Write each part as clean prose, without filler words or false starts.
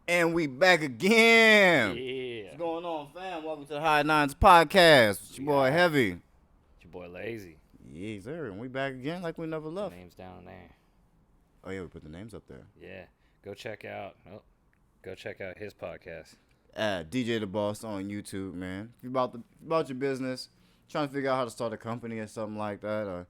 And we back again. Yeah. What's going on, fam? Welcome to the High Nines Podcast. It's your boy, Yeah. Heavy. It's your boy Lazy. Yeah, sir. And we back again like we never left. Name's down there. Oh, yeah, we put the names up there. Yeah. Go check out his podcast. DJ The Boss on YouTube, man. If you about your business, trying to figure out how to start a company or something like that, or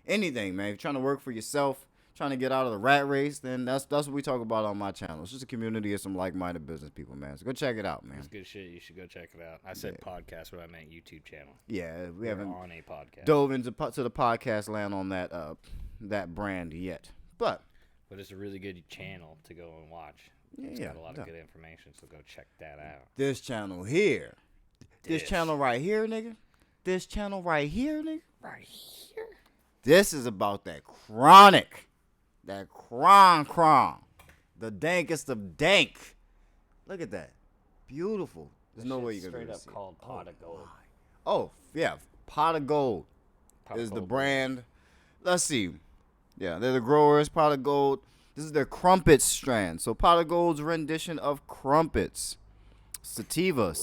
anything, man. If you're trying to work for yourself, trying to get out of the rat race, then that's what we talk about on my channel. It's just a community of some like-minded business people, man. So go check it out, man. It's good shit. You should go check it out. I said podcast, but I meant YouTube channel. Yeah, we We're haven't on a podcast. dove into to the podcast land on that brand yet, but it's a really good channel to go and watch. It's got a lot of good information, so go check that out. This channel here, this channel right here, nigga, this channel right here, nigga, Right here. this is about that chronic, that cron, the dankest of dank. Look at that, beautiful. There's no way you're gonna straight up see it. called Pot of Gold. Oh yeah, Pot of Gold Pot of is the Gold. brand. Let's see. Yeah, they're the growers. Pot of Gold. This is their Crumpets strand. So Pot of Gold's rendition of Crumpets. Sativa,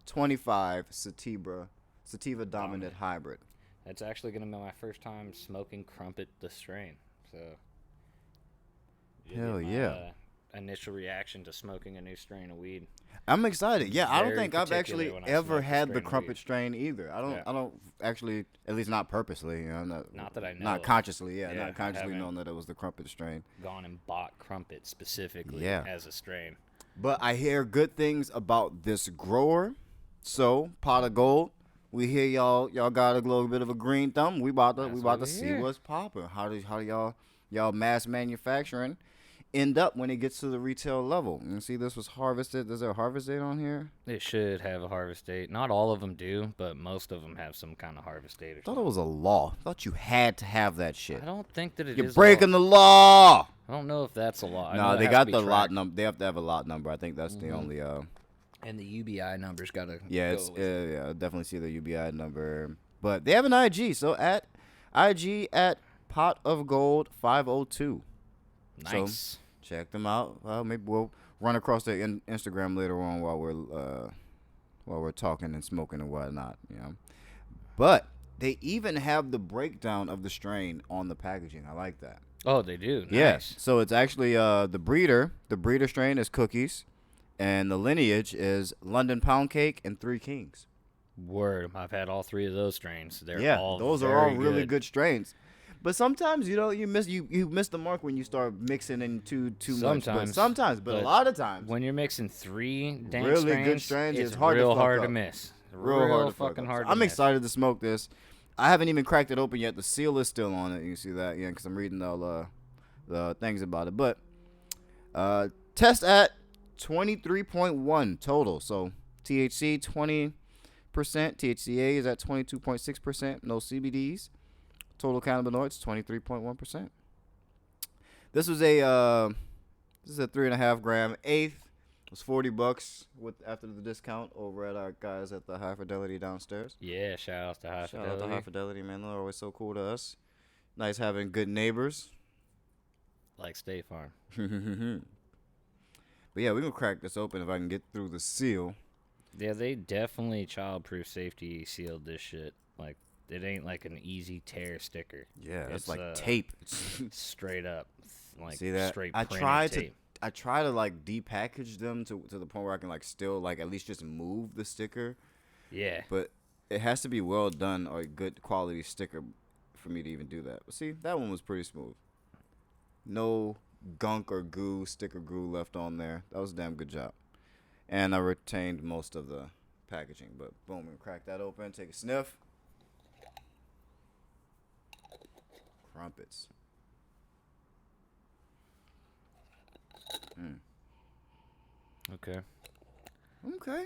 75-25 sativa dominant hybrid. That's actually gonna be my first time smoking Crumpet the strain. So. Hell You'll get my, yeah. Initial reaction to smoking a new strain of weed. I'm excited. Yeah, I don't Very think I've particular actually when I ever smoke the had the strain of Crumpet weed. strain either. I Yeah. don't actually, at least not purposely. You know, Not that I know Not of. consciously. Yeah, Yeah, not consciously haven't. knowing that it was the Crumpet strain. Gone and bought Crumpet specifically Yeah. as a strain. But I hear good things about this grower. So, Pot of Gold, we hear y'all got a little bit of a green thumb. We about That's to what we see hear. what's popping. How y'all mass manufacturing end up when it gets to the retail level? You see, this was harvested. Is there a harvest date on here? It should have a harvest date. Not all of them do, but most of them have some kind of harvest date or I thought it something. was a law. I thought you had to have that shit. I don't think that it You're is breaking a law. the law. I don't know if that's a law. I No, know it they has got to be the lot tracked. number. They have to have a lot number. I think that's the only. And the UBI number's got to Yeah, go it's with it. yeah. I definitely see the UBI number, but they have an IG. So at IG at Pot of Gold 502. Nice. Check them out. Maybe we'll run across their Instagram later on while we're talking and smoking and whatnot. You know, but they even have the breakdown of the strain on the packaging. I like that. Oh, they do. Nice. Yes. So it's actually the breeder. The breeder strain is Cookies, and the lineage is London Pound Cake and Three Kings. Word. I've had all three of those strains. They're Yeah, all those are all very really good strains. But sometimes you miss the mark when you start mixing in too much. But a lot of times, When you're mixing three dank really strains, good strains, it's it's hard to real fuck hard up. to miss. real hard to fuck fucking up. hard So to I'm miss. excited to smoke this. I haven't even cracked it open yet. The seal is still on it. You see that? Yeah, because I'm reading all the things about it. But test at 23.1 total. So THC 20%. THCA is at 22.6%. No CBDs. Total cannabinoids 23.1%. This was a 3.5 gram eighth. It was $40 after the discount over at our guys at the High Fidelity downstairs. Yeah, shout out to High Shout out Fidelity. to High Fidelity, man. They're always so cool to us. Nice having good neighbors. Like State Farm. But yeah, we're gonna crack this open if I can get through the seal. Yeah, they definitely childproof safety sealed this shit. Like, it ain't like an easy tear sticker. Yeah, it's like uh, tape. Straight up, like See that? straight I printed tried tape. I try to like depackage them to the point where I can like still like at least just move the sticker, Yeah, but it has to be well done or a good quality sticker for me to even do that. But see, that one was pretty smooth. No gunk or sticker glue left on there. That was a damn good job. And I retained most of the packaging. But boom, and crack that open, take a sniff. Crumpets. okay. Okay.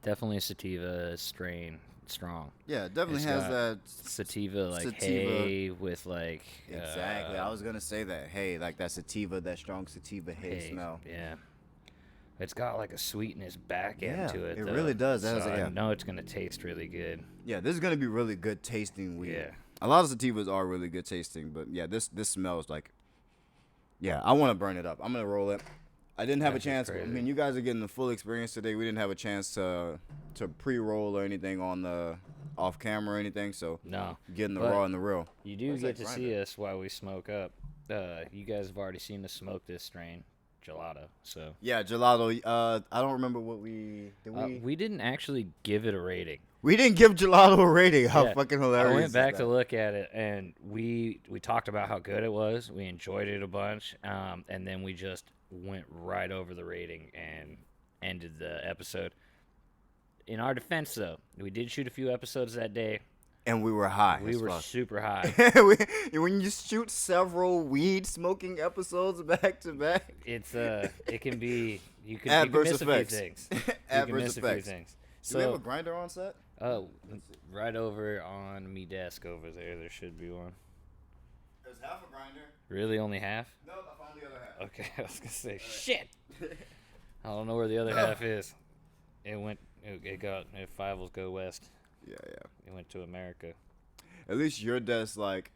Definitely a sativa strain, strong. Yeah, it definitely It's has got that. Sativa, like Sativa. hay with like Exactly. I was going to say that. Hey, like that sativa, that strong sativa hay smell. Yeah, it's got like a sweetness back Yeah, end to it. it though. really does. That So has a- yeah. I know it's gonna taste really good. Yeah, this is going to be really good tasting weed. Yeah. A lot of sativas are really good tasting, but yeah, this smells like Yeah, I want to burn it up. I'm gonna roll it. I didn't have That's a just chance. I crazy. mean, you guys are getting the full experience today. We didn't have a chance to pre-roll or anything on the off camera or anything. So No. getting the But raw and the real. You do Where's get that to grinder? see us while we smoke up. You guys have already seen us smoke this strain, gelato. So Yeah, gelato. I don't remember what we did. we didn't actually give it a rating. We didn't give gelato a rating. How Yeah, fucking hilarious! I went is back that? to look at it, and we talked about how good it was. We enjoyed it a bunch, and then we just went right over the rating and ended the episode. In our defense, though, we did shoot a few episodes that day. And we were high. We as were fuck. super high. When you shoot several weed smoking episodes back to back, It's it can be you can Adverse miss effects. a few things. You can Adverse miss a few effects. things. do we have a So grinder on set? right over on me desk over there, there should be one. There's half a grinder. Really, only half? No, I found the other half. Okay, I was gonna say shit. I don't know where the other half is. It went. It got. If five will go west. Yeah. It went to America. At least your desk, like,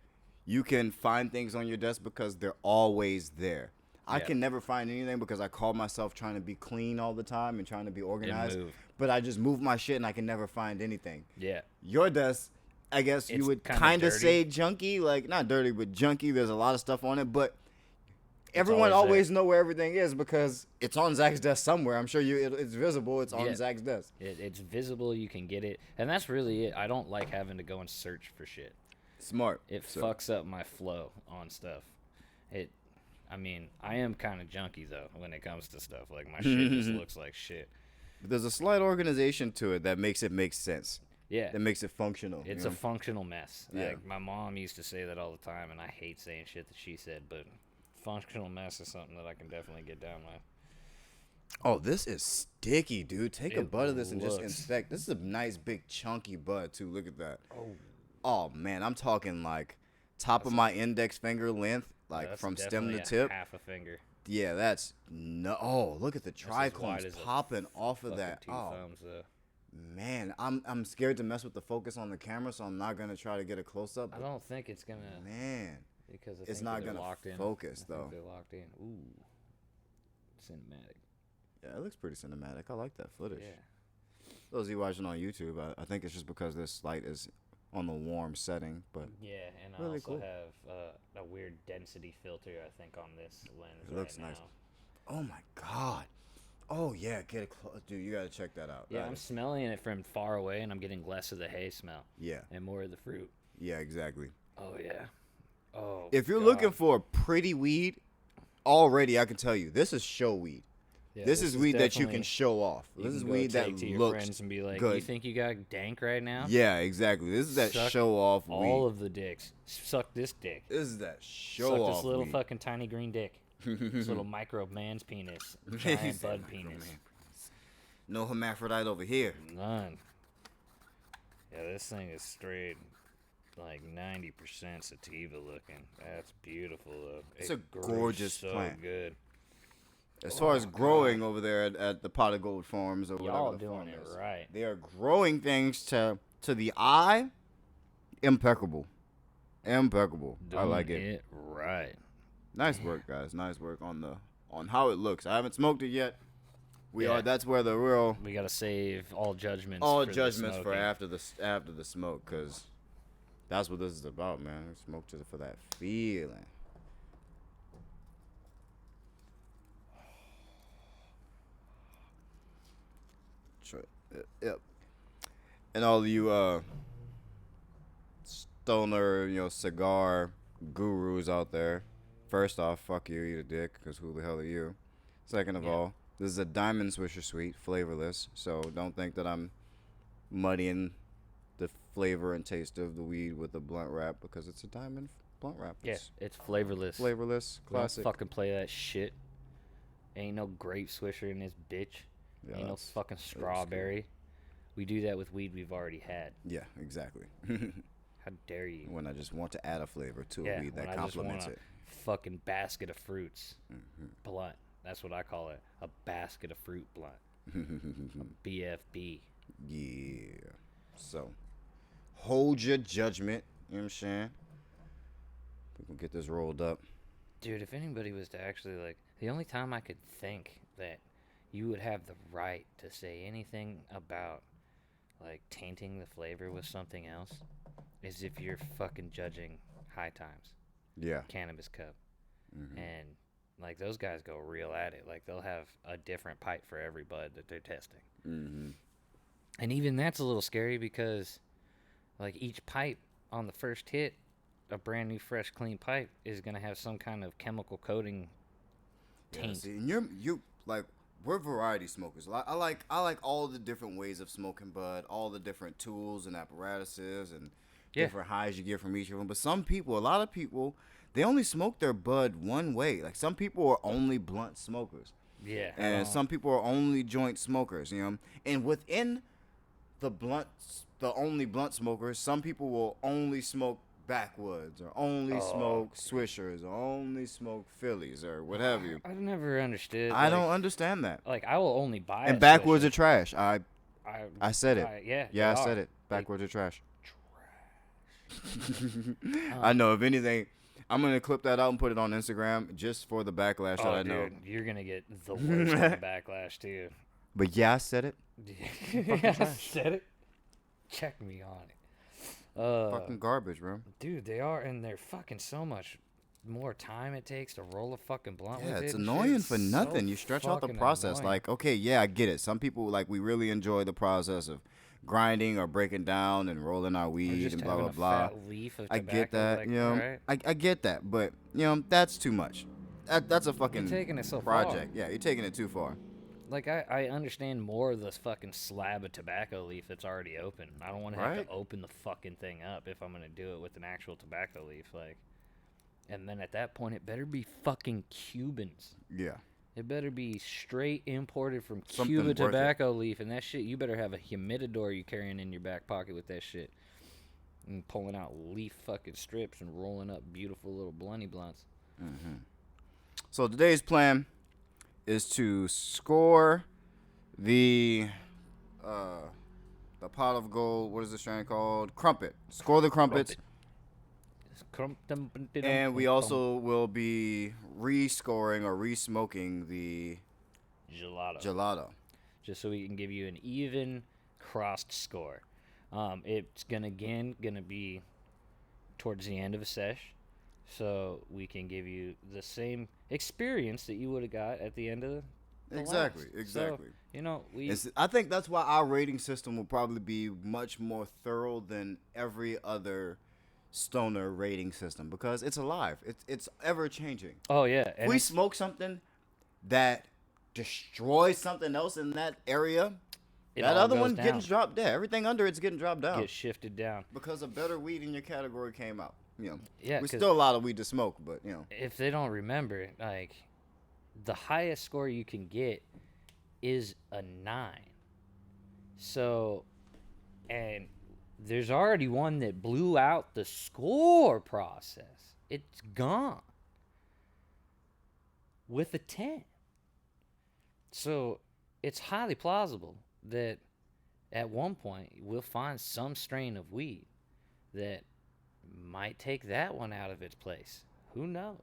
you can find things on your desk because they're always there. I Yeah. can never find anything because I call myself trying to be clean all the time and trying to be organized. move. But I just move my shit and I can never find anything. Yeah. Your desk, I guess It's you would kinda kind of dirty. say junky, like not dirty, but junky. There's a lot of stuff on it, but everyone always always know where everything is because it's on Zach's desk somewhere. I'm sure it's visible. It's on Yeah. Zach's desk. It's visible. You can get it, and that's really it. I don't like having to go and search for shit. Smart. It So, fucks up my flow on stuff. I mean, I am kind of junky though when it comes to stuff. Like my shit just looks like shit. but there's a slight organization to it that makes it make sense. Yeah, That makes it functional. it's you a know? functional mess. Yeah. Like my mom used to say that all the time, and I hate saying shit that she said, but functional mess is something that I can definitely get down with. Oh, this is sticky, dude. Take a It bud of this and just looks- inspect. This is a nice big chunky bud too. Look at that. Oh man, I'm talking like top of my index finger length, like That's from stem definitely to a tip. half a finger. Yeah, that's no. Oh, look at the That's as wide trichomes as a popping off of Fucking that. two Oh thumbs, man, I'm scared to mess with the focus on the camera, so I'm not gonna try to get a close up. I don't think it's gonna Man, because I it's think not they're gonna locked in. focus, I think though. they're locked in. Ooh, cinematic. yeah, it looks pretty cinematic. I like that footage. Yeah. Those of you watching on YouTube, I think it's just because this light is on the warm setting, but Yeah, and I Really also cool. have a weird density filter, I think, on this lens. It looks right nice. now. oh my god. Oh yeah, get it close, dude. You gotta check that out. Yeah, That I'm is- smelling it from far away, and I'm getting less of the hay smell yeah, and more of the fruit. yeah, exactly. Oh yeah. Oh. If you're God. looking for pretty weed, already I can tell you this is show weed. Yeah, this is weed that you definitely- can show off. you This can is go weed that take to your looks friends and be like, good. "You think you got dank right now? Yeah, exactly. This is that Suck show off weed. All of the dicks. Suck this dick. This is that show Suck off this little weed. fucking tiny green dick. This little micro man's penis. Giant bud penis. No hermaphrodite over here. None. Yeah, this thing is straight, like 90% sativa looking. That's beautiful though. It's It a grows gorgeous so plant. Good. As far as growing over there at the Pot of Gold Farms or Y'all whatever the doing farm it is, right. they are growing things to the eye, impeccable. Impeccable. I Doing like it. right. Nice work, guys. Nice work on how it looks. I haven't smoked it yet. Yeah. That's where the real We gotta save all judgments. all for the judgments for smoking. after the smoke, cause that's what this is about, man. Smoke just for that feeling. Yep. And all you stoner, cigar gurus out there. First off, fuck you, eat a dick, cause who the hell are you? Second of Yeah. all, this is a Diamond Swisher Sweet, flavorless. So don't think that I'm muddying the flavor and taste of the weed with a blunt wrap because it's a diamond blunt wrap. Yeah, It's it's flavorless. flavorless, Don't classic. fucking play that shit. Ain't no grape swisher in this bitch. Yeah, Ain't no that's fucking old school. strawberry. We do that with weed we've already had. Yeah, exactly. How dare you? When I just want to add a flavor to Yeah, a weed when that I just complements want it. Fucking basket of fruits. Mm-hmm. Blunt. That's what I call it. A basket of fruit blunt. BFB. Yeah. So, hold your judgment. You know what I'm saying? We can get this rolled up. Dude, if anybody was to actually, like, the only time I could think that you would have the right to say anything about, like, tainting the flavor with something else is if you're fucking judging High Times Yeah. Cannabis Cup. Mm-hmm. And, like, those guys go real at it. Like, they'll have a different pipe for every bud that they're testing. Mm-hmm. And even that's a little scary because, like, each pipe on the first hit, a brand new, fresh, clean pipe is going to have some kind of chemical coating taint. Yeah, see, and you like we're variety smokers. I like all the different ways of smoking bud, all the different tools and apparatuses and different highs you get from each of them. But some people, a lot of people, they only smoke their bud one way. Like some people are only blunt smokers. Yeah. And some people are only joint smokers, you know. And within the only blunt smokers, some people will only smoke backwoods or only smoke swishers or only smoke Phillies or what have you. I've never understood. I don't understand that. Like, I will only buy And a backwoods Swisher. are trash. I said it. Yeah, I said it. Backwoods are trash. I know. If anything, I'm gonna clip that out and put it on Instagram just for the backlash that I know. Dude, you're gonna get the worst kind of backlash too. But yeah, I said it. I said it. Check me on it. Fucking garbage, bro. Dude, they are, and they're fucking so much more time it takes to roll a fucking blunt with Yeah, it. it's and annoying shit. for It's nothing. so You stretch out the fucking process. annoying. Like, okay, yeah, I get it. Some people, like, we really enjoy the process of grinding or breaking down and rolling our Or weed just and blah, having blah, a blah. fat leaf of I tobacco, get that, like, you know. alright. I get that, but, you know, that's too much. That's a fucking taking it so project. far. Yeah, you're taking it too far. Like, I understand more of this fucking slab of tobacco leaf that's already open. I don't want to have Right. to open the fucking thing up if I'm going to do it with an actual tobacco leaf. Like, and then at that point, it better be fucking Cubans. Yeah. It better be straight imported from Something Cuba worth it. tobacco leaf. And that shit, you better have a humidor you carrying in your back pocket with that shit. And pulling out leaf fucking strips and rolling up beautiful little blunty blunts. Mm-hmm. So today's plan is to score the pot of gold. What is the strain called? Crumpet. Score the crumpets. And we also will be rescoring or resmoking the gelato. Just so we can give you an even crossed score. It's gonna be towards the end of a sesh, so we can give you the same experience that you would have got at the end of the Exactly. last. So, you know, I think that's why our rating system will probably be much more thorough than every other stoner rating system because it's alive. It's ever changing. Oh yeah. If we smoke something that destroys something else in that area, that other one getting dropped down. Everything under it's getting dropped down. Get shifted down. Because a better weed in your category came out. You know. Yeah. There's still a lot of weed to smoke, but you know. If they don't remember, like, the highest score you can get is a 9. So, and there's already one that blew out the score process. It's gone with a 10. So it's highly plausible that at one point we'll find some strain of weed that might take that one out of its place. Who knows?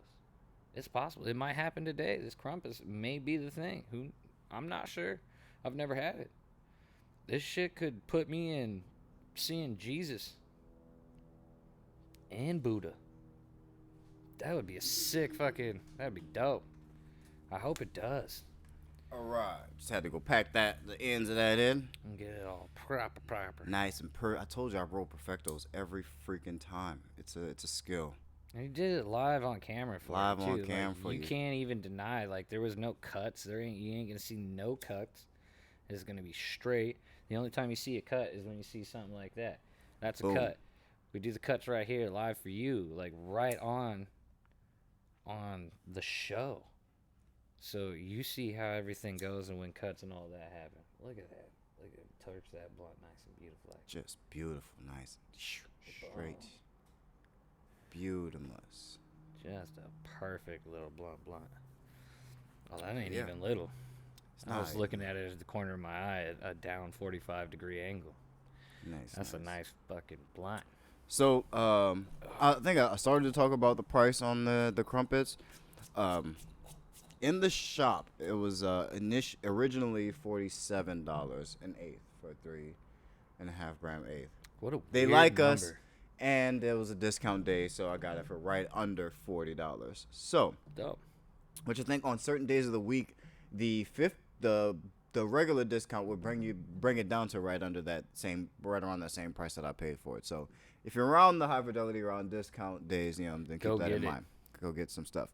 It's possible. It might happen today. This Crumpets may be the thing. I'm not sure. I've never had it. This shit could put me in seeing Jesus and Buddha. That would be a sick fucking. That'd be dope. I hope it does. All right. Just had to go pack the ends of that in. And get it all proper. Nice and I told you I roll perfectos every freaking time. It's a skill. And you did it live on camera for Live you, too. on cam Like, for you. You can't even deny, like, there was no cuts. You ain't gonna see no cuts. It's gonna be straight. The only time you see a cut is when you see something like that. That's a cut. We do the cuts right here live for you, like right on the show. So you see how everything goes and when cuts and all that happen. Look at that. Look at it. Torch that blunt nice and beautiful. Like, Just beautiful, nice, straight, beautiful. just a perfect little blunt. Oh, that ain't Yeah. even little. I was Nice. looking at it at the corner of my eye at a down 45-degree angle. Nice. That's a nice fucking blunt. So, I think I started to talk about the price on the Crumpets. in the shop, it was originally $47 an eighth for a 3.5 gram eighth. What a They weird like number. us, and it was a discount day, so I got it for right under $40. So, Dope. which I think on certain days of the week, the regular discount would bring it down to right around that same price that I paid for it. So if you're around the high fidelity or on discount days, then keep Go that get in it. mind. Go get some stuff.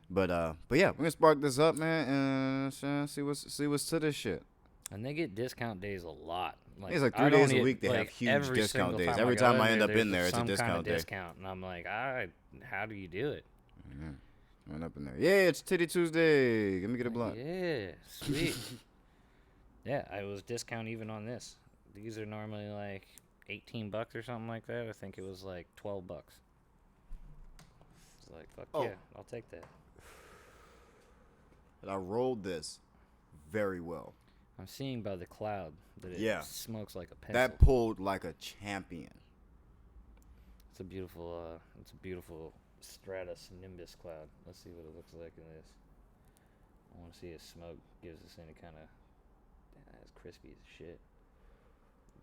But yeah, we're gonna spark this up, man, and see what's to this shit. And they get discount days a lot. It's like 3 I don't days a get, week they have like, huge every discount single days. time Every go time I end up there's in there, it's a some kind of discount day. discount, and I'm like, how do you do it? Went up in there. Yeah, it's Titty Tuesday. Let me get a blunt. Yeah, sweet. Yeah, it was discount even on this. These are normally like $18 or something like that. I think it was like $12. It's like, fuck Oh. yeah, I'll take that. And I rolled this very well. I'm seeing by the cloud that it smokes like a pencil. That pulled like a champion. It's a beautiful stratus nimbus cloud. Let's see what it looks like in this. I want to see if smoke gives us any kind of. That's crispy as shit.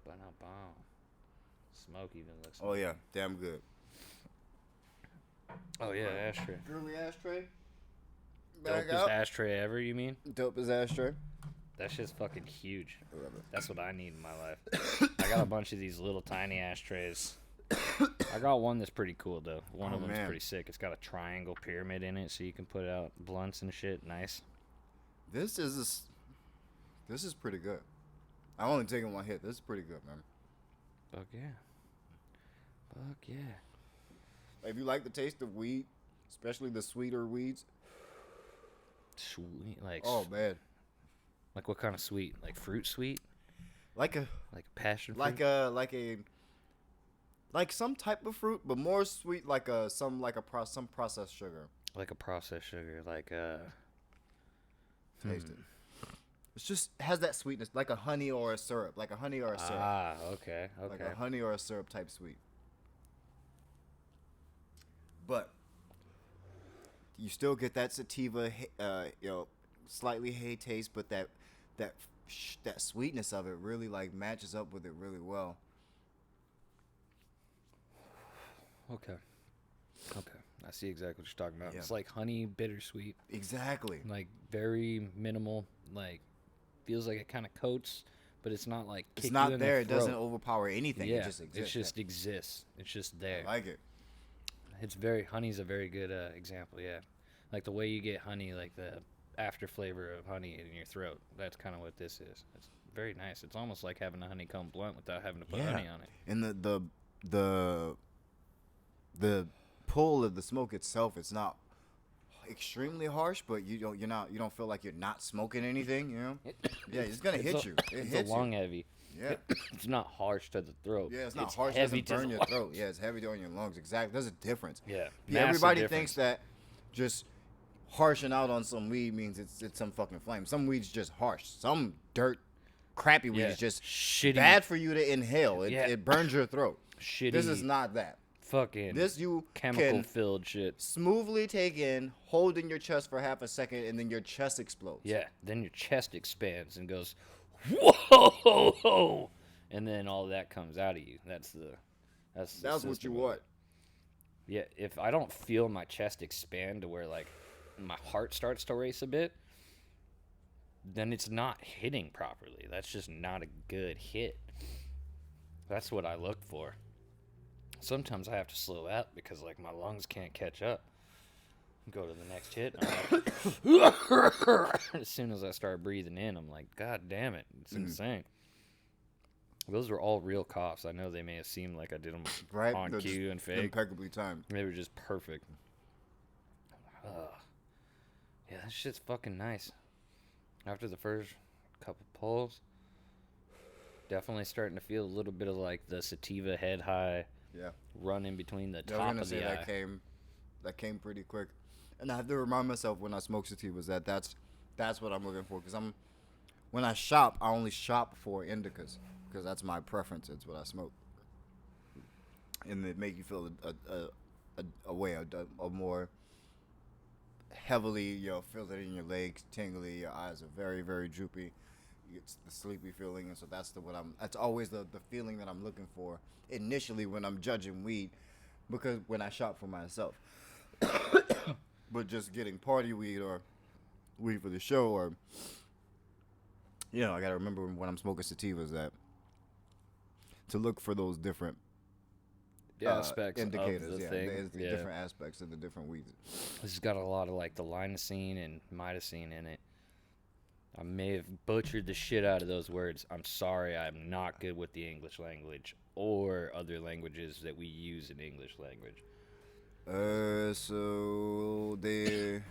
But not bomb. Smoke even looks. Oh yeah, damn good. Oh yeah, ashtray. Girly ashtray. Back Dopest out. ashtray ever, you mean? Dopest ashtray. That shit's fucking huge. I love it. That's what I need in my life. I got a bunch of these little tiny ashtrays. I got one that's pretty cool though. One of them's pretty sick. It's got a triangle pyramid in it, so you can put out blunts and shit. Nice. This is pretty good. I only taken one hit. This is pretty good, man. Fuck yeah. Fuck yeah. If you like the taste of weed, especially the sweeter weeds. Sweet, like. Oh man. Like what kind of sweet? Like fruit sweet? Like a passion fruit? Like some type of fruit, but more sweet, some processed sugar. Like a processed sugar, Taste it. It's just has that sweetness, like a honey or a syrup, Ah, okay. Like a honey or a syrup type sweet. But you still get that sativa, slightly hay taste, but that sweetness of it really like matches up with it really well. Okay. I see exactly what you're talking about. Yeah. It's like honey bittersweet. Exactly. Like very minimal. Like feels like it kind of coats, but it's not like It's not there. It doesn't overpower anything. Yeah, It just exists. it just exists. It's just there. I like it. Honey's a very good example. Yeah, like the way you get honey, like the after flavor of honey in your throat. That's kind of what this is. It's very nice. It's almost like having a honeycomb blunt without having to put honey on it. And the pull of the smoke itself, it's not extremely harsh, but you don't feel like you're not smoking anything, Yeah, it's gonna hit you. It's a lung heavy. Yeah. It's not harsh to the throat. Yeah, it's not harsh. It doesn't burn your throat. Yeah, it's heavy on your lungs. Exactly. There's a difference. Yeah. Everybody thinks that just harshing out on some weed means it's some fucking flame. Some weed's just harsh. Some dirt, crappy weed is just shitty. bad for you to inhale. It burns your throat. Shitty. This is not that. Fucking This you chemical can filled shit. smoothly take in, hold in your chest for half a second, and then your chest explodes. Yeah. Then your chest expands and goes, whoa, and then all that comes out of you. That's what you system of want. it. Yeah. If I don't feel my chest expand to where like my heart starts to race a bit, then it's not hitting properly. That's just not a good hit. That's what I look for. Sometimes I have to slow out because like my lungs can't catch up. Go to the next hit. And I'm like, as soon as I start breathing in, I'm like, God damn it, it's insane. Those were all real coughs. I know they may have seemed like I did them on cue and fake. Impeccably timed. They were just perfect. Yeah, that shit's fucking nice. After the first couple pulls, definitely starting to feel a little bit of like the sativa head high. Yeah. Run in between the I was top gonna of say the eye. that came pretty quick, and I have to remind myself when I smoke sativas that's what I'm looking for. Because when I shop, I only shop for indicas because that's my preference. It's what I smoke, and it make you feel a way, a more heavily, feel it in your legs, tingly. Your eyes are very, very droopy. It's the sleepy feeling, and so that's always the feeling that I'm looking for initially when I'm judging weed, because when I shop for myself. But just getting party weed or weed for the show, or I gotta remember when I'm smoking sativas that to look for those different aspects indicators. of the Yeah, thing. there's Yeah. different aspects of the different weeds. This has got a lot of like the linosine and mitosine in it. I may have butchered the shit out of those words. I'm sorry, I'm not good with the English language or other languages that we use in English language. So the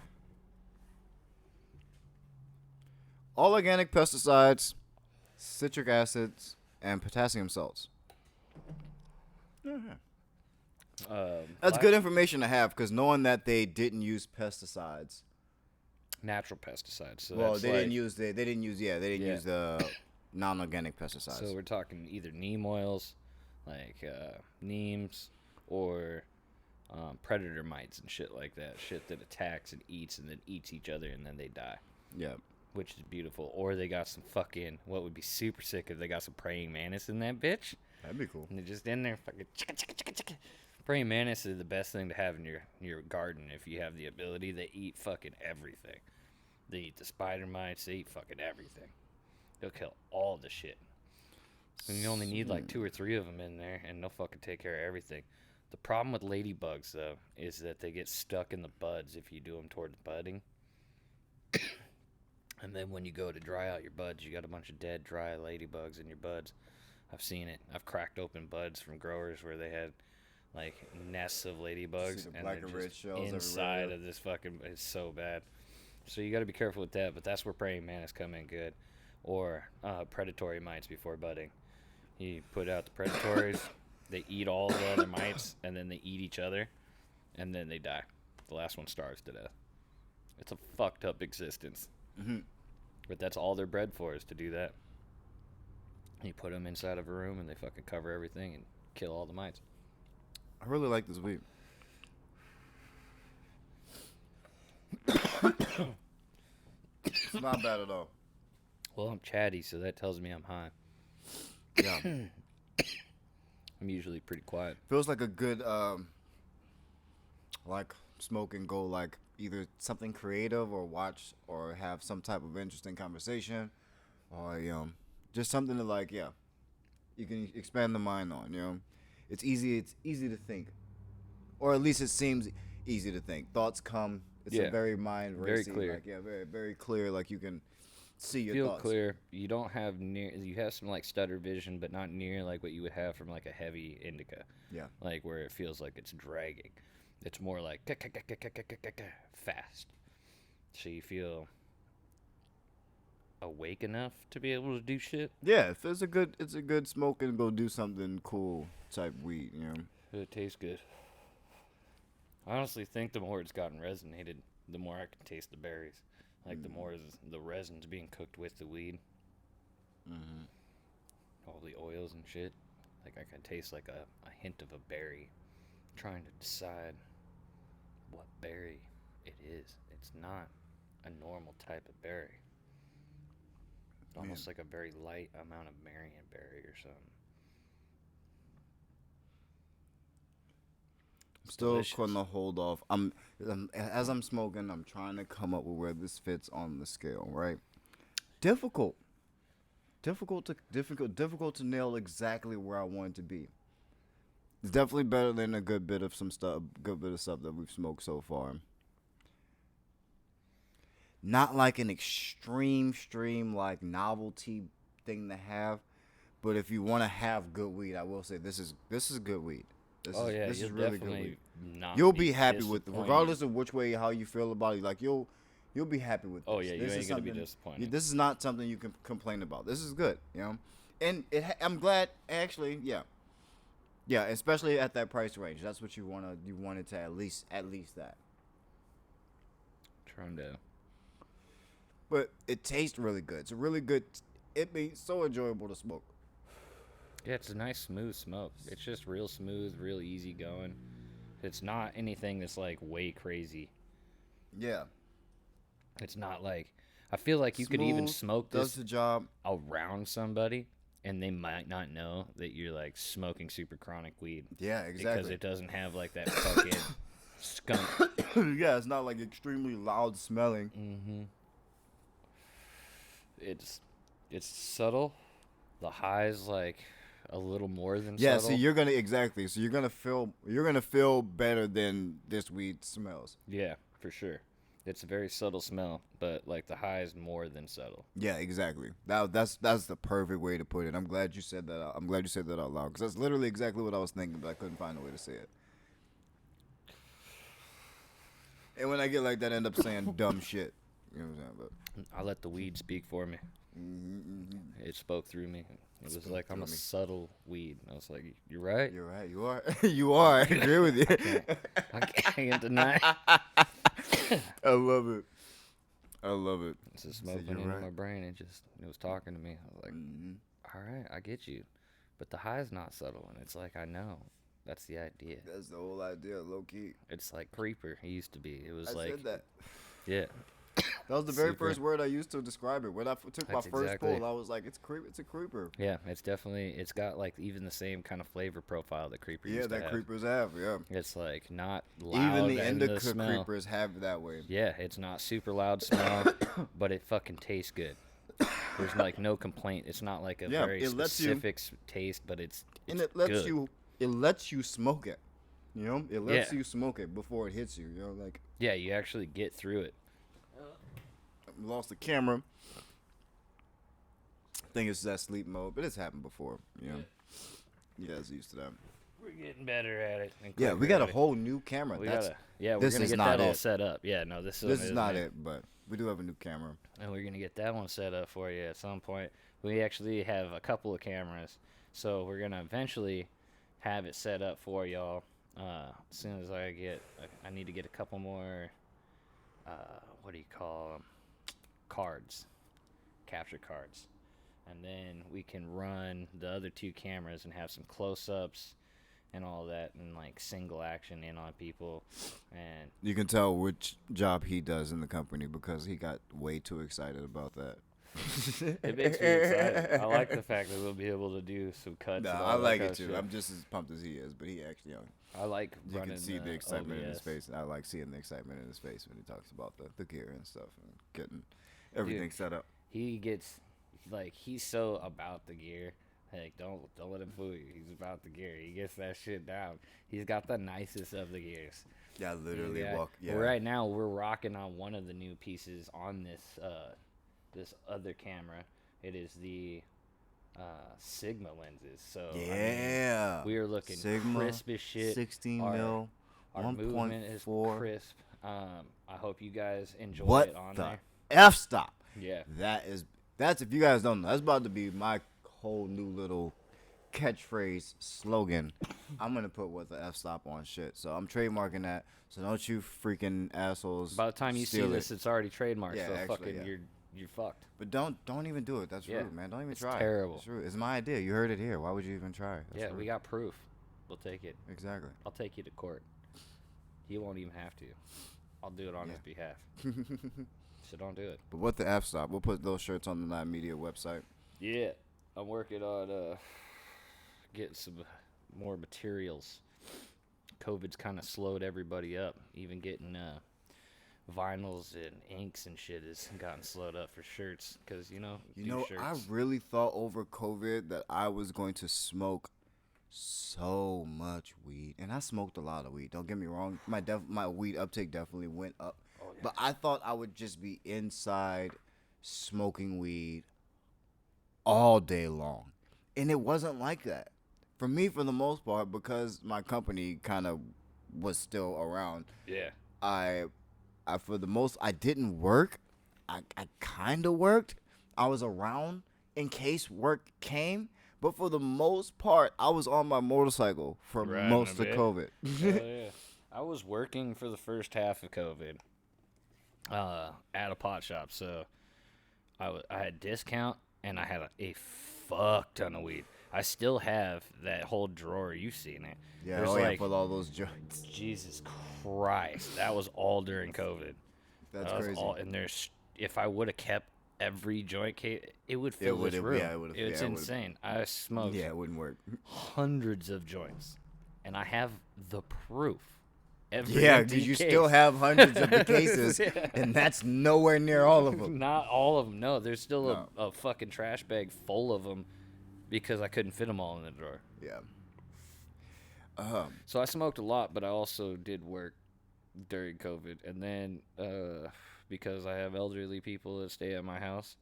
all organic pesticides, citric acids, and potassium salts. That's good information to have, because knowing that they didn't use pesticides. Natural pesticides. So Well, that's they like, didn't use the non-organic pesticides. So we're talking either neem oils, like neems, or predator mites and shit like that. Shit that attacks and eats each other and then they die. Yeah. Which is beautiful. Or they got some fucking, what would be super sick if they got some praying mantis in that bitch. That'd be cool. And they're just in there fucking chicka, chicka, chicka, chicka. Praying mantis is the best thing to have in your garden if you have the ability. They eat fucking everything. They eat the spider mites. They eat fucking everything. They'll kill all the shit. And you only need like 2 or 3 of them in there, and they'll fucking take care of everything. The problem with ladybugs, though, is that they get stuck in the buds if you do them towards budding. And then when you go to dry out your buds, you got a bunch of dead, dry ladybugs in your buds. I've seen it. I've cracked open buds from growers where they had like nests of ladybugs, the and black they're and red just shells inside everywhere. of this fucking. It's so bad. So you got to be careful with that. But that's where praying mantis come in good, or predatory mites before budding. You put out the predatories, they eat all the other mites, and then they eat each other, and then they die. The last one starves to death. It's a fucked up existence. Mm-hmm. But that's all they're bred for, is to do that. You put them inside of a room and they fucking cover everything and kill all the mites. I really like this weed. It's not bad at all. Well, I'm chatty, so that tells me I'm high. Yeah. I'm usually pretty quiet. Feels like a good, like smoke and go, like either something creative or watch or have some type of interesting conversation, or just something to like, you can expand the mind on. It's easy to think, or at least it seems easy to think. Thoughts come. It's a very mind racing, clear. like very very clear. Like you can see your Feel thoughts. clear. You don't have you have some like stutter vision, but not near like what you would have from like a heavy indica. Yeah. Like where it feels like it's dragging. It's more like fast. So you feel awake enough to be able to do shit. Yeah, if it's a good smoke and go do something cool type weed. It tastes good. I honestly think the more it's gotten resonated, the more I can taste the berries. Like the more the resin's being cooked with the weed. Mm-hmm. All the oils and shit. Like I can taste like a hint of a berry. I'm trying to decide what berry it is. It's not a normal type of berry. Almost like a very light amount of Marionberry or something. Still Delicious. gonna hold off. As I'm smoking, I'm trying to come up with where this fits on the scale. Right? Difficult to nail exactly where I want it to be. It's definitely better than a good bit of stuff that we've smoked so far. Not like an extreme like novelty thing to have, but if you want to have good weed, I will say this is good weed. This is really good weed. You'll be happy with it, regardless of which way how you feel about it. Like you'll be happy with this. Oh yeah, you this ain't is gonna be something- disappointed. This is not something you can complain about. This is good, and I'm glad actually, yeah, especially at that price range. That's what you wanted to at least that. Trying to. But it tastes really good. It's a really good. It'd be so enjoyable to smoke. Yeah, it's a nice smooth smoke. It's just real smooth, real easy going. It's not anything that's like way crazy. Yeah. It's not like I feel like you could even Smooth, smoke does this the job. around somebody and they might not know that you're like smoking super chronic weed Yeah, because exactly. it doesn't have like that fucking skunk. Yeah, it's not like extremely loud smelling. Mm-hmm. It's subtle. The high's like a little more than Yeah, subtle. see, you're gonna exactly. So you're gonna feel better than this weed smells. Yeah, for sure. It's a very subtle smell, but like the high is more than subtle. Yeah, exactly. That's the perfect way to put it. I'm glad you said that. I'm glad you said that out loud because that's literally exactly what I was thinking, but I couldn't find a way to say it. And when I get like that, I end up saying dumb shit. You know what I'm saying? But I let the weed speak for me. It spoke through me. It was Spoke like I'm a through me. subtle weed. I was like, "You're right. you're right. You are. You are. I agree with you. I can't deny." I love it. I love it. It's just So smoking you're into right. my brain. It was talking to me. I was like, Mhm. "All right, I get you," but the high is not subtle, and it's like I know. That's the idea. That's the whole idea, low key. It's like creeper. It used to be. It was I like, said that. yeah, That was the very Super. first word I used to describe it. When I took my That's first exactly- pull, I was like, "It's creep. It's a creeper." yeah. It's definitely. It's got like even the same kind of flavor profile that creeper Yeah, used to that have. creepers have. Yeah. It's like not loud Even the in indica the smell. creepers have that way. Yeah, it's not super loud smell, but it fucking tastes good. There's like no complaint. It's not like a Yeah, very it lets you- specific taste, but it's And it lets good. it lets you smoke it. You know, it lets Yeah. you smoke it before it hits you. You know, like Yeah, you actually get through it. I lost the camera. I think it's that sleep mode, but it's happened before. You know, you guys are used to that. We're getting better at it. and Yeah, we quicker got a at it. whole new camera. We That's gotta, yeah, we're this gonna is get not that all it. set up. Yeah, no, this this is not man. it, but we do have a new camera. And we're gonna get that one set up for you at some point. We actually have a couple of cameras, so we're gonna eventually have it set up for y'all. As soon as I need to get a couple more. What do you call them? Cards, capture cards, and then we can run the other two cameras and have some close-ups and all that, and like single action in on people, and You can tell which job he does in the company because he got way too excited about that. it makes me excited. I like the fact that we'll be able to do some cuts. No, and all I that like kind it of too. shit. I'm just as pumped as he is, but he actually, I like you running can see the excitement in his OBS. face. I like seeing the excitement in his face when he talks about the gear and stuff and getting everything Dude. set up. He gets like he's so about the gear. Like don't let him fool you. He's about the gear. He gets that shit down. He's got the nicest of the gears. Yeah, literally Yeah. walk. Yeah, Right now we're rocking on one of the new pieces on this this other camera. It is the Sigma lenses. So I mean, yeah. we are looking Sigma, crisp as shit. 16 Our- mil, Our movement is 1.4. crisp. I hope you guys enjoy What it on the there. f stop? Yeah. That's if you guys don't know. That's about to be my whole new little catchphrase slogan. I'm gonna put what the f stop on shit. So I'm trademarking that. So don't you freaking assholes. By the time you see steal this, it. it's already trademarked. Yeah, so actually, fucking yeah. you're fucked. But don't even do it. That's Yeah. rude, man. Don't even It's try. terrible. It's rude. It's my idea. You heard it here. Why would you even try? That's Yeah, rude. we got proof. We'll take it. Exactly. I'll take you to court. He won't even have to. I'll do it on his behalf. So don't do it. But what the f stop? We'll put those shirts on the Nine Media website. Yeah, I'm working on getting some more materials. COVID's kind of slowed everybody up. Even getting vinyls and inks and shit has gotten slowed up for shirts because You know, shirts. I really thought over COVID that I was going to smoke so much weed, and I smoked a lot of weed. Don't get me wrong, my weed uptake definitely went up. Oh, yeah. But I thought I would just be inside smoking weed all day long, and it wasn't like that for me for the most part because my company kind of was still around. Yeah. I for the most I didn't work. I kind of worked. I was around in case work came, but for the most part, I was on my motorcycle for Riding most a of bit. COVID. Hell yeah. I was working for the first half of COVID at a pot shop, so I had discount and I had a fuck ton of weed. I still have that whole drawer. You've seen it. Yeah, There's oh yeah, like- for all those joints. Jesus Christ, that was all during COVID. That's That was crazy. all. And if I would have kept every joint case, it would fill would this have, room. yeah, it would have. It's Yeah, it would have. insane. I smoked Yeah, it wouldn't work. hundreds of joints, and I have the proof. Every Yeah, empty because you case. still have hundreds of the cases, Yeah. and that's nowhere near all of them. Not all of them. No, there's still No. a fucking trash bag full of them because I couldn't fit them all in the drawer. Yeah. So I smoked a lot, but I also did work during COVID, and then because I have elderly people that stay at my house,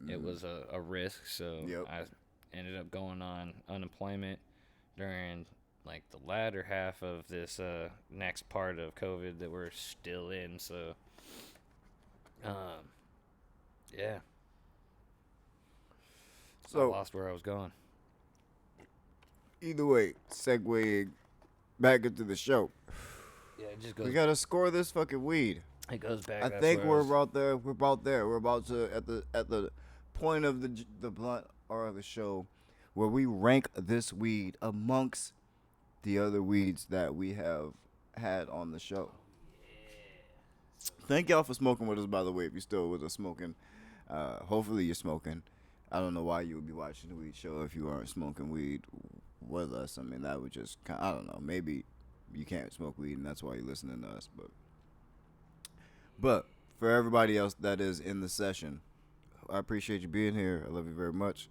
it was a risk. So Yep. I ended up going on unemployment during like the latter half of this next part of COVID that we're still in. So, yeah. So I So lost where I was going. either way, segueing back into the show, Yeah, it just goes. we gotta score this fucking weed. It goes back. I that's think where I we're was- about there. We're about there. We're about to at the point of the blunt or the show where we rank this weed amongst the other weeds that we have had on the show. Thank y'all for smoking with us, by the way. If you're still with us smoking, hopefully you're smoking. I don't know why you would be watching the weed show if you aren't smoking weed with us. I mean, that would just, I don't know. Maybe you can't smoke weed and that's why you're listening to us. But for everybody else that is in the session, I appreciate you being here. I love you very much.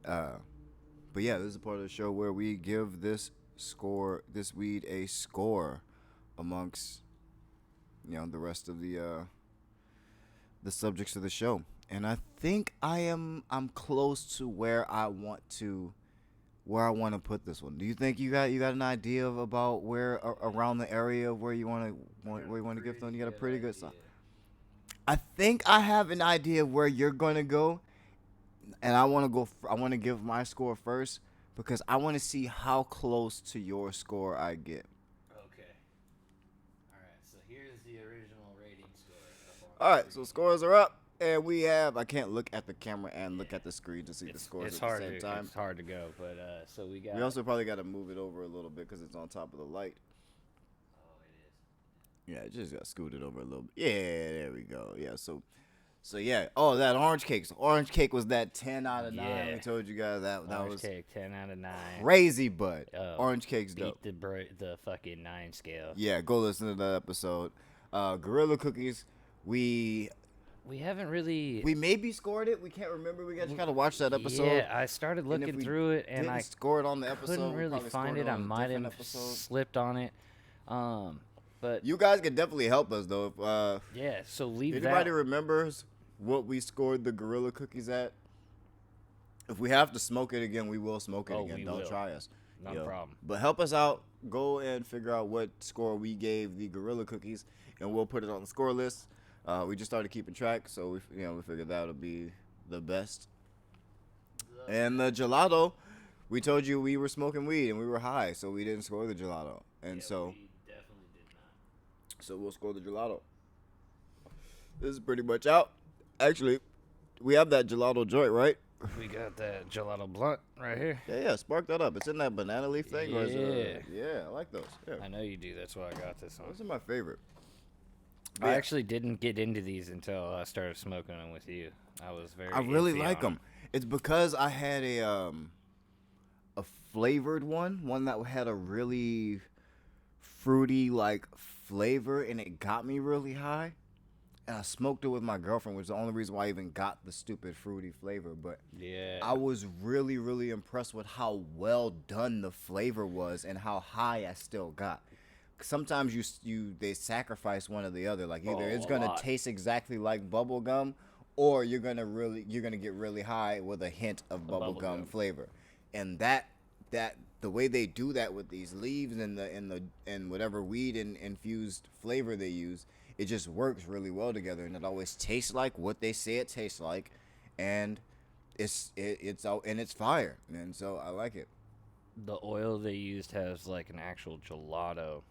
But yeah, this is a part of the show where we give this weed a score amongst, the rest of the subjects of the show. And I think I'm close to where I want to put this one. Do you think you got an idea of about where around the area of where you want to give them? You got a pretty good song. I think I have an idea of where you're gonna go, and I want to give my score first because I want to see how close to your score I get. Okay. All right. So here's the original rating score. All right, so scores are up, and we have. I can't look at the camera and look at the screen to see the scores It's at hard the same to, time. It's hard to go, but so we got. We also probably got to move it over a little bit because it's on top of the light. Oh, it is. Yeah, it just got scooted over a little bit. Yeah, there we go. Yeah, so yeah. Oh, that orange cake. So orange cake was that 10 out of 9. Yeah. We told you guys that Orange was cake, 10 out of 9. crazy, but Oh, orange cake's dope. Beat the fucking 9 scale. Yeah, go listen to that episode. Gorilla Cookies, we haven't really. maybe scored it. We can't remember. We got to kind of watch that episode. Yeah, I started And if looking we through it, and didn't I score it on the episode. couldn't we really probably find scored it. I on a might different have episode. slipped on it. But You guys can definitely help us though. If, yeah, so leave anybody that. remembers what we scored the Gorilla Cookies at? If we have to smoke it again, we will smoke it Oh, again. we Don't will. try us. Not a problem. But help us out. Go and figure out what score we gave the Gorilla Cookies, and we'll put it on the score list. We just started keeping track, so we figured that would be the best. And the gelato, we told you we were smoking weed and we were high, so we didn't score the gelato. And so we definitely did not. So we'll score the gelato. This is pretty much out. Actually, we have that gelato joint, right? We got that gelato blunt right here. Yeah, spark that up. It's in that banana leaf thing. Or is it, Yeah. yeah, I like those. Yeah, I know you do. That's why I got this one. those are my favorite. I Yeah. actually didn't get into these until I started smoking them with you. I was very. I really iffy like on them. It's because I had a flavored one that had a really fruity like flavor, and it got me really high. And I smoked it with my girlfriend, which is the only reason why I even got the stupid fruity flavor. But Yeah. I was really, really impressed with how well done the flavor was and how high I still got. Sometimes they sacrifice one or the other. Like either it's a gonna lot. taste exactly like bubble gum, or you're gonna get really high with a hint of bubble bubble gum gum. flavor. And that the way they do that with these leaves and whatever weed infused flavor they use, it just works really well together, and it always tastes like what they say it tastes like, and it's fire, and so I like it. The oil they used has like an actual gelato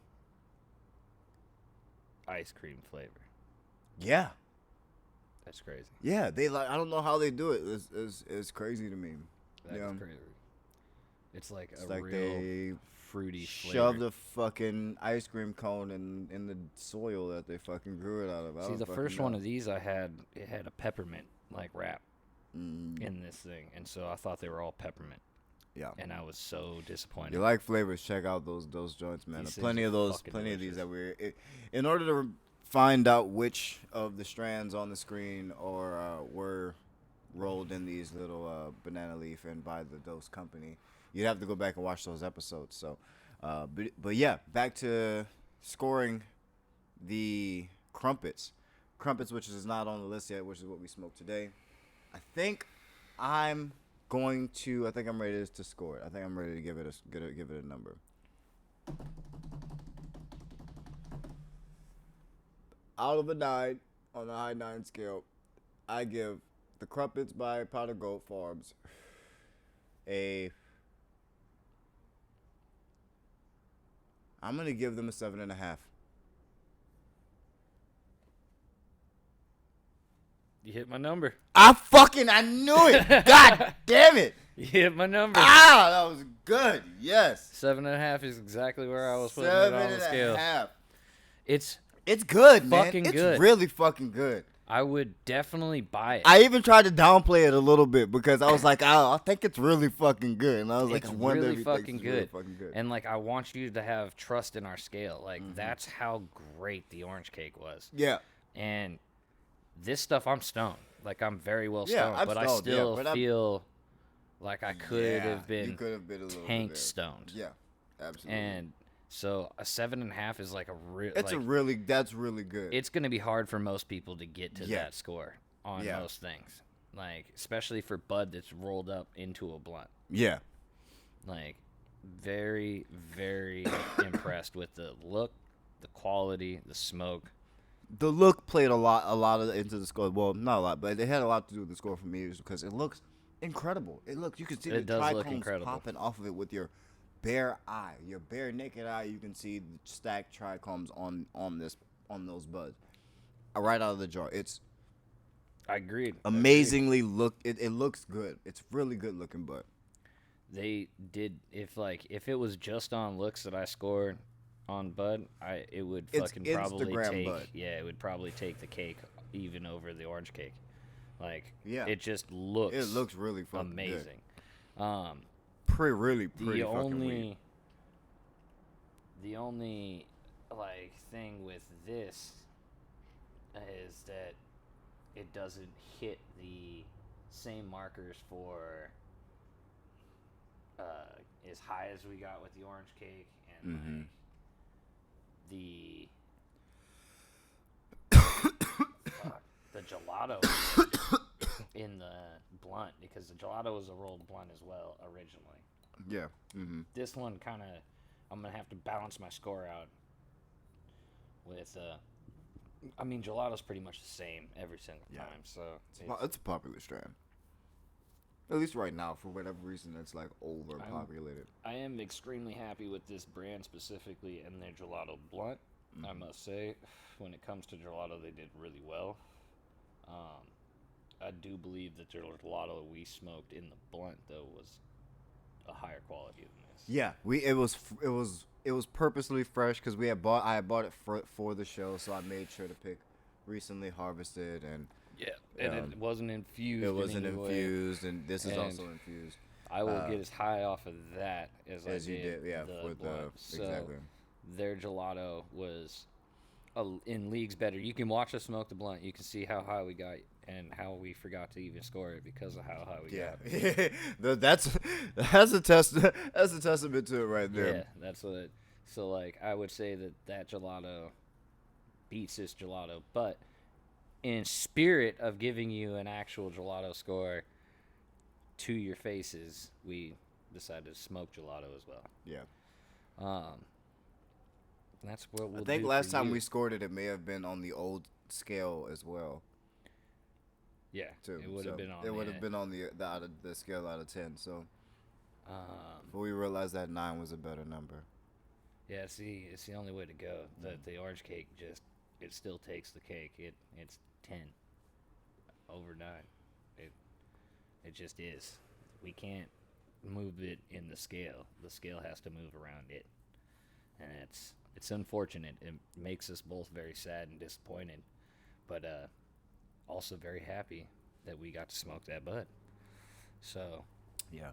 ice cream flavor. Yeah, That's crazy. yeah. I don't know how they do it. It's crazy to me. That's Yeah. crazy. It's like It's a like real they fruity Shove flavor. the fucking ice cream cone in the soil that they fucking grew it out of. See, the first one of these I had, it had a peppermint like wrap in this thing, and so I thought they were all peppermint. Yeah. And I was so disappointed. You like flavors? Check out those joints, man. These Plenty things of are those, fucking plenty of these delicious. that in order to find out which of the strands on the screen were rolled in these little banana leaf and by the Dose Company, you'd have to go back and watch those episodes. So, but yeah, back to scoring the Crumpets, which is not on the list yet, which is what we smoked today. I think I'm ready to score it. I think I'm ready to give it a number. Out of a 9 on the high 9 scale, I give the Crumpets by Powder Goat Farms I'm gonna give them a 7.5. You hit my number. I knew it. God damn it. You hit my number. That was good. Yes. 7.5 is exactly where I was putting it on the scale. 7.5. It's good, man. fucking It's good. really fucking good. I would definitely buy it. I even tried to downplay it a little bit because I was like, I think it's really fucking good. And I was It's like, I wonder really if he thinks fucking it's good. really fucking good. And like, I want you to have trust in our scale. Like, that's how great the orange cake was. Yeah. And this stuff, I'm stoned. Like, I'm very well Yeah, stoned. I'm but I stoned, still but feel like I could have you been could have been a little tank bit there. stoned. Yeah, absolutely. And so a 7.5 is like a real. That's really good. It's going to be hard for most people to get to Yeah. that score on Yeah. most things. Like, especially for bud that's rolled up into a blunt. Yeah. Like, very, very impressed with the look, the quality, the smoke. The look played a lot into the score. Well, not a lot, but it had a lot to do with the score for me because it looks incredible. You can see It the does look trichomes incredible. popping off of it with your bare eye, your bare naked eye. You can see the stacked trichomes on those buds right out of the jar. It's I agreed. amazingly it looks good. It's really good looking bud. They did if it was just on looks that I scored on bud, it would It's fucking probably Instagram take bud. it would probably take the cake even over the orange cake. Like, Yeah. it just looks really fucking amazing. Good. Pretty The fucking weird. only like thing with this is that it doesn't hit the same markers for as high as we got with the orange cake and like the the gelato in the blunt, because the gelato was a rolled blunt as well originally. Yeah. Mm-hmm. This one kind of, I'm gonna have to balance my score out with I mean, gelato's pretty much the same every single time, so It's a popular strand. At least right now, for whatever reason, it's like overpopulated. I am extremely happy with this brand specifically and their gelato blunt. I must say, when it comes to gelato, they did really well. I do believe that their gelato we smoked in the blunt though was a higher quality than this. Yeah, it was purposely fresh because I had bought it for the show, so I made sure to pick recently harvested and Yeah, and it wasn't infused. it wasn't in any way. infused, and this is And also infused. I will get as high off of that as I You did, yeah, the with blunt. So exactly. their gelato was in leagues better. You can watch us smoke the blunt. You can see how high we got and how we forgot to even score it because of how high we got it. that's a testament to it right there. Yeah, that's what it. So like, I would say that gelato beats this gelato, but in spirit of giving you an actual gelato score to your faces, we decided to smoke gelato as well. Yeah. That's what we'll I think do last for time you. we scored it, it may have been on the old scale as well. Yeah, Too. it would have been on. It would have been on the scale out of 10. So, Um, but we realized that 9 was a better number. yeah, see, it's the only way to go. The orange cake it still takes the cake. It's 10 over 9. It just is. We can't move it in the scale. The scale has to move around it, and it's unfortunate. It makes us both very sad and disappointed, but also very happy that we got to smoke that bud. So Yeah.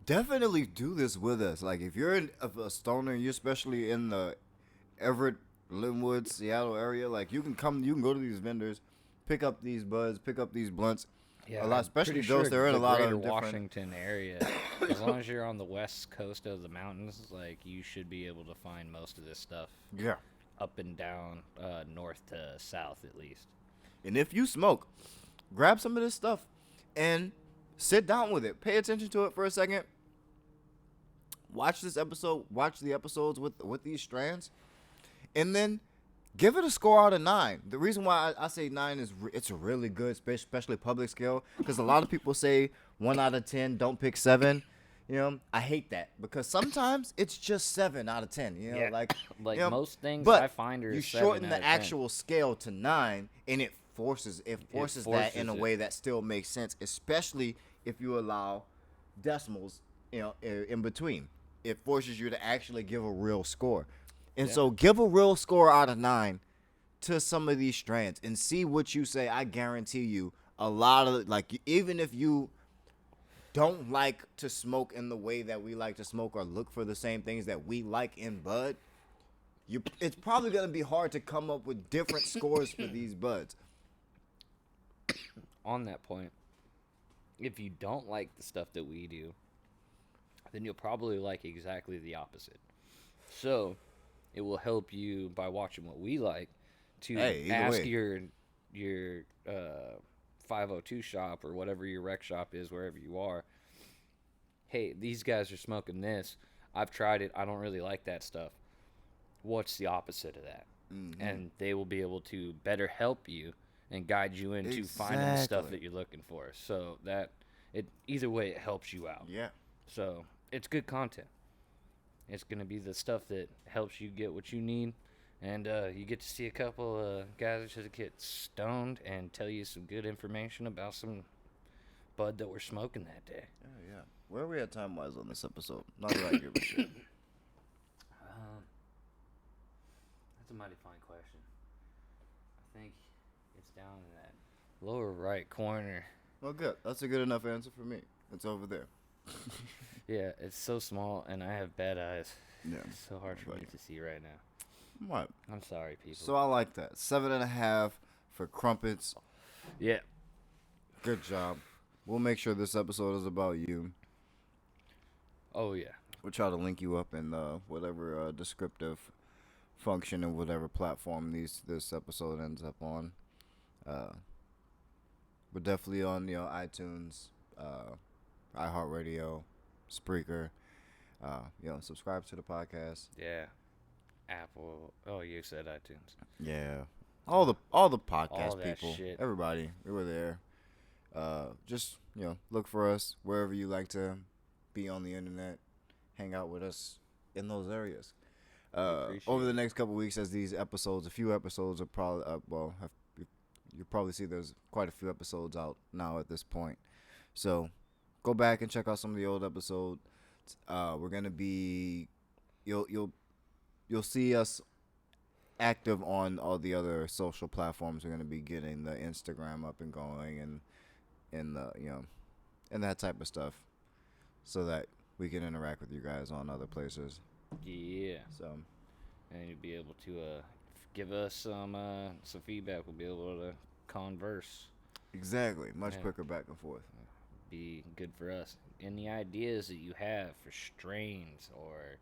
Definitely do this with us. Like, if you're a stoner, you're especially in the Everett, Linwood, Seattle area, like, you can go to these vendors, pick up these buds, pick up these blunts. yeah, A lot, I'm especially pretty those sure they're in a the lot greater of different. Washington area. As long as you're on the west coast of the mountains, like you should be able to find most of this stuff Yeah. up and down, north to south at least. And if you smoke, grab some of this stuff and sit down with it. Pay attention to it for a second. Watch this episode. Watch the episodes with these strands, and then give it a score out of 9. The reason why I say 9 is it's a really good, especially public scale, because a lot of people say 1 out of 10. Don't pick 7. You know, I hate that because sometimes it's just 7 out of 10. You know, Yeah. like Like you know, most things but I find are you 7 shorten out the of 10. actual scale to 9, and it forces that in a forces it. way that still makes sense, especially if you allow decimals, you know, in between. It forces you to actually give a real score. And so give a real score out of 9 to some of these strands and see what you say. I guarantee you a lot of, like, even if you don't like to smoke in the way that we like to smoke or look for the same things that we like in bud, it's probably going to be hard to come up with different scores for these buds. On that point, if you don't like the stuff that we do, then you'll probably like exactly the opposite. So, it will help you by watching what we like to ask your 502 shop or whatever your rec shop is, wherever you are. Hey, these guys are smoking this. I've tried it. I don't really like that stuff. What's the opposite of that? Mm-hmm. And they will be able to better help you and guide you into finding the stuff that you're looking for. So that either way it helps you out. Yeah. So it's good content. It's gonna be the stuff that helps you get what you need, and you get to see a couple guys that just get stoned and tell you some good information about some bud that we're smoking that day. Oh, yeah. Where are we at time-wise on this episode? Not that I give a shit. That's a mighty fine question. I think it's down in that lower right corner. Well, good. That's a good enough answer for me. It's over there. Yeah, it's so small, and I have bad eyes. Yeah. It's so hard for me to see right now. What? I'm sorry, people. So I like that. 7.5 for Crumpets. Yeah. Good job. We'll make sure this episode is about you. Oh, yeah. We'll try to link you up in whatever descriptive function and whatever platform this episode ends up on. We're definitely on iTunes, iHeartRadio, Spreaker. Subscribe to the podcast. Yeah. Apple. Oh, you said iTunes. Yeah. All the podcast All that people. shit. Everybody. We were there. Just look for us wherever you like to be on the internet. Hang out with us in those areas. Over the next couple weeks, as these episodes, a few episodes are probably you'll probably see there's quite a few episodes out now at this point. So go back and check out some of the old episodes. We're gonna be you'll see us active on all the other social platforms. We're gonna be getting the Instagram up and going and that type of stuff, so that we can interact with you guys on other places. Yeah. So, and you'll be able to give us some feedback. We'll be able to converse. exactly, much quicker back and forth. Be good for us. Any ideas that you have for strains or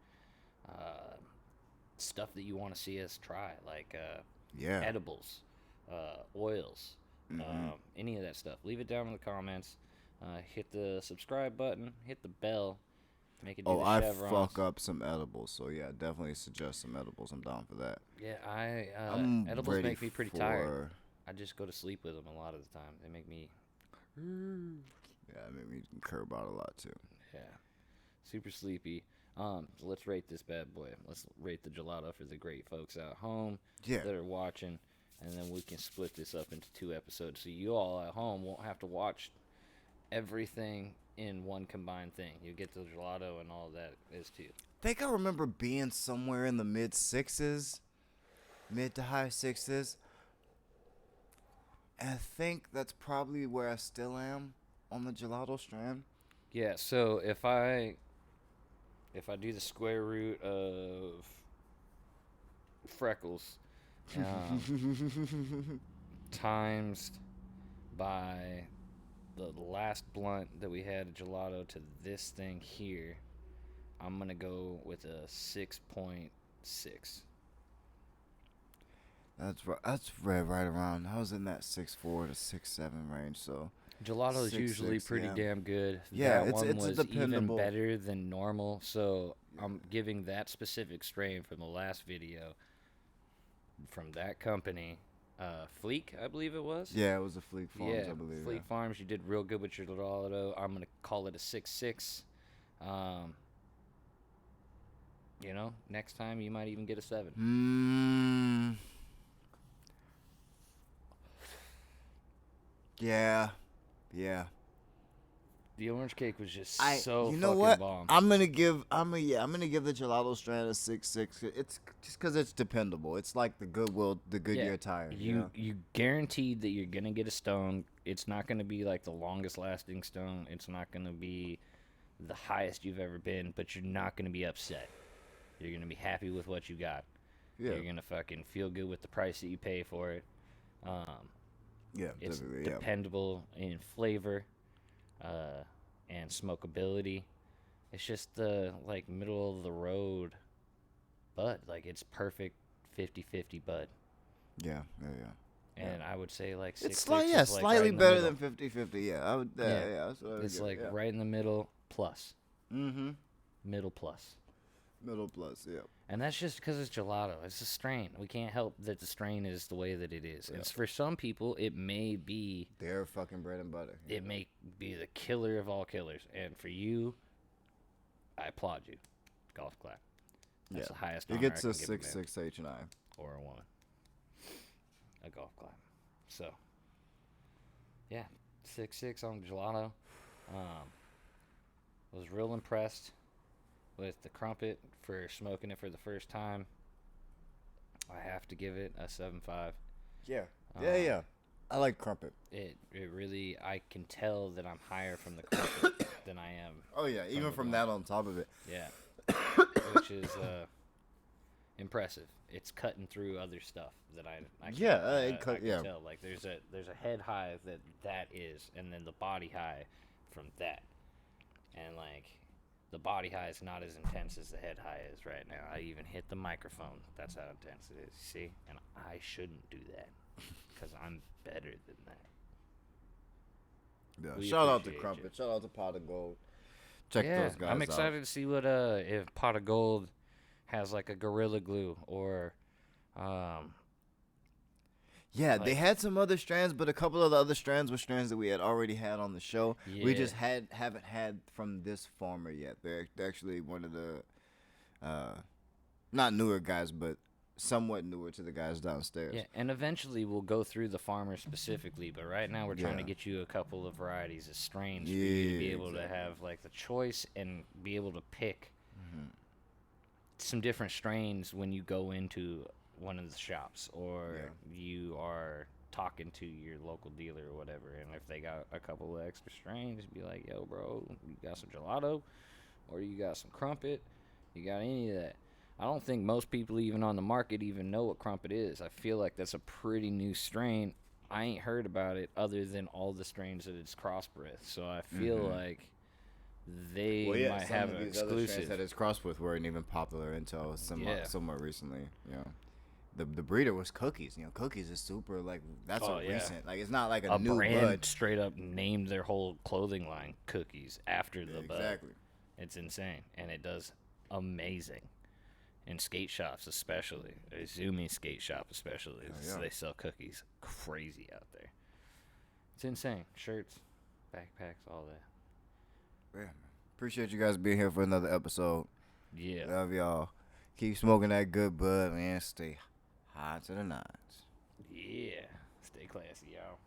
stuff that you want to see us try, like edibles, oils, any of that stuff, leave it down in the comments. Hit the subscribe button, hit the bell, make it do the I chevrons. fuck up some edibles, so yeah, definitely suggest some edibles. I'm down for that. Yeah, I'm edibles ready make me pretty for... tired. I just go to sleep with them a lot of the time. They make me Yeah, it made me curb out a lot too. yeah, super sleepy. So let's rate this bad boy. Let's rate the gelato for the great folks at home that are watching, and then we can split this up into 2 episodes, so you all at home won't have to watch everything in one combined thing. You get the gelato and all that is too. I think I remember being somewhere in the mid to high sixes. And I think that's probably where I still am on the gelato strand. Yeah, so if I do the square root of freckles times by the last blunt that we had at gelato to this thing here, I'm gonna go with a 6.6. That's right around. I was in that 6.4 to 6.7 range. So Gelato is 6.6, usually pretty yeah. damn good. Yeah, that it's one was dependable. even better than normal. So I'm giving that specific strain from the last video from that company, Fleek, I believe it was. Yeah, it was a Fleek Farms, Yeah, I believe. Fleet Farms. You did real good with your gelato. I'm gonna call it a 6.6. You know, next time you might even get a 7. Yeah. The orange cake was just You so know fucking what? bomb. I'm gonna give the gelato strand a 6.6. It's just because it's dependable. It's like the Goodyear tire. You guaranteed that you're gonna get a stone. It's not gonna be like the longest lasting stone. It's not gonna be the highest you've ever been, but you're not gonna be upset. You're gonna be happy with what you got. Yeah. You're gonna fucking feel good with the price that you pay for it. It's definitely. dependable in flavor, and smokability. It's just the like middle of the road bud. Like it's perfect 50-50 bud. Yeah. And I would say like 6.6 It's is like slightly right in the better middle. than 50-50. Yeah, I would. Yeah. That's what I would It's give, like right in the middle plus. Middle plus. Middle plus. Yeah. And that's just because it's gelato. It's a strain. We can't help that the strain is the way that it is. Yeah. And for some people, it may be. Their fucking bread and butter. It may be the killer of all killers. And for you, I applaud you. Golf clap. That's the highest honor It gets I a can give a man 6.6 H&I. or a woman. A golf clap. So, yeah, 6.6 on gelato. Was real impressed with the Crumpet for smoking it for the first time. I have to give it a 7.5. Yeah. Yeah. I like Crumpet. It really, I can tell that I'm higher from the Crumpet than I am. Oh yeah, even from that on top of it. Yeah, which is impressive. It's cutting through other stuff that I can tell. Like there's a head high that is, and then the body high from that, and like the body high is not as intense as the head high is right now. I even hit the microphone. That's how intense it is. See, and I shouldn't do that because I'm better than that. Yeah. We Shout out to appreciate Crumpet. you. Shout out to Pot of Gold. Check those guys out. I'm excited to see what if Pot of Gold has like a Gorilla Glue or Yeah, they had some other strands, but a couple of the other strands were strands that we had already had on the show. Yeah. We just haven't had from this farmer yet. They're actually one of the not newer guys, but somewhat newer to the guys downstairs. Yeah, and eventually we'll go through the farmers specifically, but right now we're trying to get you a couple of varieties of strains for you to be able to have like the choice and be able to pick some different strains when you go into one of the shops or you are talking to your local dealer or whatever, and if they got a couple of extra strains, be like, yo bro, you got some gelato or you got some Crumpet, you got any of that? I don't think most people even on the market even know what Crumpet is. I feel like that's a pretty new strain. I ain't heard about it other than all the strains that it's crossbred with, so I feel like they might have an these other strains exclusive. that it's crossed with weren't even popular until somewhat recently. The breeder was Cookies. Cookies is super that's recent. Like it's not like a new brand bud. straight up named their whole clothing line Cookies after the bud. Exactly. It's insane, and it does amazing. In skate shops especially, Izumi skate shop especially, they sell cookies crazy out there. It's insane. Shirts, backpacks, all that. Yeah, man. Appreciate you guys being here for another episode. Yeah. Love y'all. Keep smoking that good bud, man. Stay high to the nines. Yeah. Stay classy, y'all.